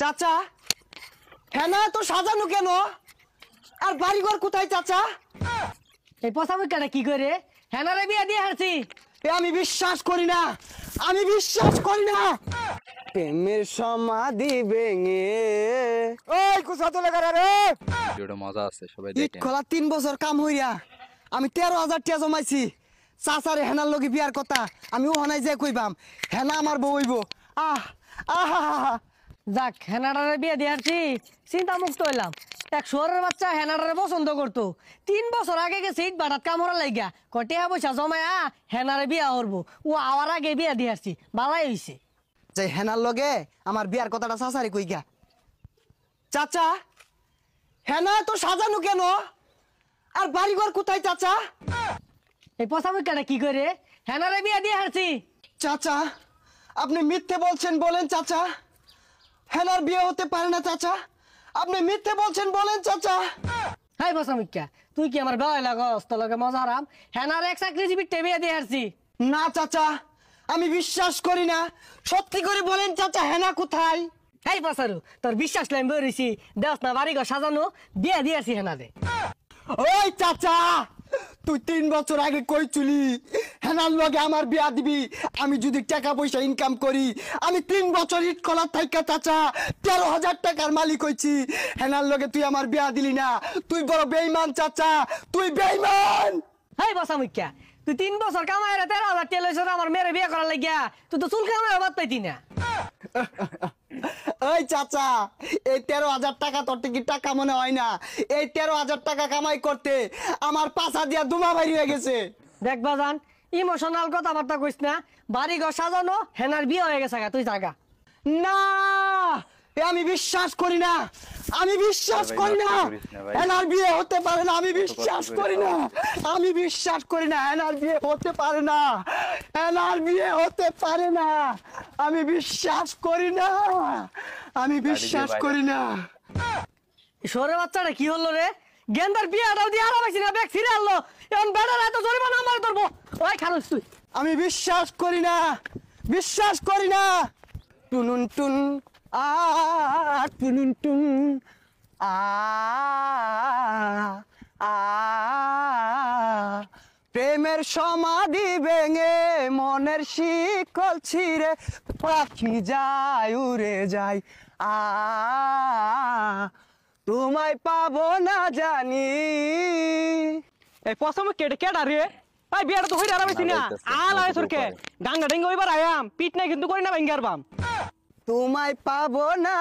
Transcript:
চাচা হেনা তো সাজানো কেন? আর বাড়িঘর কোথায় চাচা? এই পচা মুখটা কি করে হেনারে বিয়া দিয়ে হারছি? আমি বিশ্বাস করি না, আমি বিশ্বাস করি না। প্রেমের সমাধি ভেঙে ওই কুসা তোলে করে রে। ভিডিওটা মজা আছে, সবাই ইট দেখেন। খোলা 3 বছর কাম হইয়া আমি 13,000 টাকা জমাইছি। চাচারে হেনার লগে বিয়ার কথা আমি ওখানে যে কইবাম হেনা আমার বউ হইব। আহা যাক হেনাডারে বিয়া দিয়ে হারছি, চিন্তা মুক্ত হইলাম। এক শহরের বাচ্চা হেনাডারে পছন্দ করতো, 3 বছর আগে গেছে ইট বাটাত কাম হরা লাগিয়া কটিয়া পয়সা জমায়া হেনারে বিয়া করবো। ও আওয়ার আগে বিয়া দিয়ে হারছি, বালাই হইছে। যে হেনার লগে আমার বিয়ার কথাটা চাচারে কইগা। চাচা হেনা তো সাজানো কেন? আর বাড়িঘর কোথায় চাচা? এই পচা মুখটা কি করে হেনারে বিয়া দিয়ে হারছি? চাচা আপনি মিথ্যে বলছেন, বলেন চাচা। হেনার বিয়ে হতে পারে না চাচা, আপনি মিথ্যে বলছেন, বলেন চাচা। হাই পচা মুখা, তুই কি আমার বেলায় লাগস? তোর লগে মজা হারাম। হেনারে এক চাকরিজীবী বিয়া দিয়ে হারছি। না চাচা আমি বিশ্বাস করি না, সত্যি করে বলেন চাচা হেনা কোথায়? এই পচারু তোর বিশ্বাস লাইন বেরিয়েছি, দেখ না বাড়ি ঘর সাজানো বিয়া দিয়ে হারছি হেনারে। ওই চাচা তুই 3 বছর আগে কইছিলি হেনার লগে আমার বিয়া দিবি। আমি যদি টাকা পয়সা ইনকাম করি আমি 3 বছর ইট কলার থাইকা চাচা 13,000 টাকার মালিক হইছি। হেনার লগে তুই আমার বিয়া দিলি না, তুই বড় বেঈমান চাচা, তুই বেঈমান। হাই পচা মুখা, তুই 3 বছর কামাই 13,000 টাকা লইছ আমার মেয়েরে বিয়া করার লাগিয়া, তুই তো চুল কামাই বাদ পাইতি না। ওই চাচা এই 13,000 টাকা তোর কি টাকা মনে হয় না? এই 13,000 টাকা কামাই করতে আমার পাছা দিয়া দুমা বাইর হয়ে গেছে। দেখ বাজান ইমোশনাল কথাবার্তা কইস না, বাড়ি ঘর সাজানো হেনার বিয়ে হয়ে গেছে, তুই জাগা। না এ আমি বিশ্বাস করি না, আমি বিশ্বাস করি না। হেনার বিয়ে হতে পারে না, আমি বিশ্বাস করি না, আমি বিশ্বাস করি না। হেনার বিয়ে হতে পারে না, হেনার বিয়ে হতে পারে না, আমি বিশ্বাস করি না, আমি বিশ্বাস করি না। শহরের বাচ্চাটা কি হলো রে? গেন্দার বিয়াটাও দিয়ে আরাম আছি না, ব্যাগ ফিরে আনলো। এখন বেটার এত জরিমানা আমার ধরবো। ওই খারুস তুই। আমি বিশ্বাস করি না, বিশ্বাস করি না। টুনুন টুন আ টুনুন টুন আ আ প্রেমের সমাধি ভেঙে মনের শিকল ছিঁড়ে পাখি যায় উড়ে যায়। তোমায় পাবো না জানি। এই পছন্দ কেটে কেডা রে? ভাই বিয়াটা তো হইরা আরামাইছি না, আল আয় সরকে ডাঙ্গা ডেঙ্গা হইবার আয়াম পিট নাই কিন্তু করি না ভাঙ্গার বাম। তোমায় পাবো না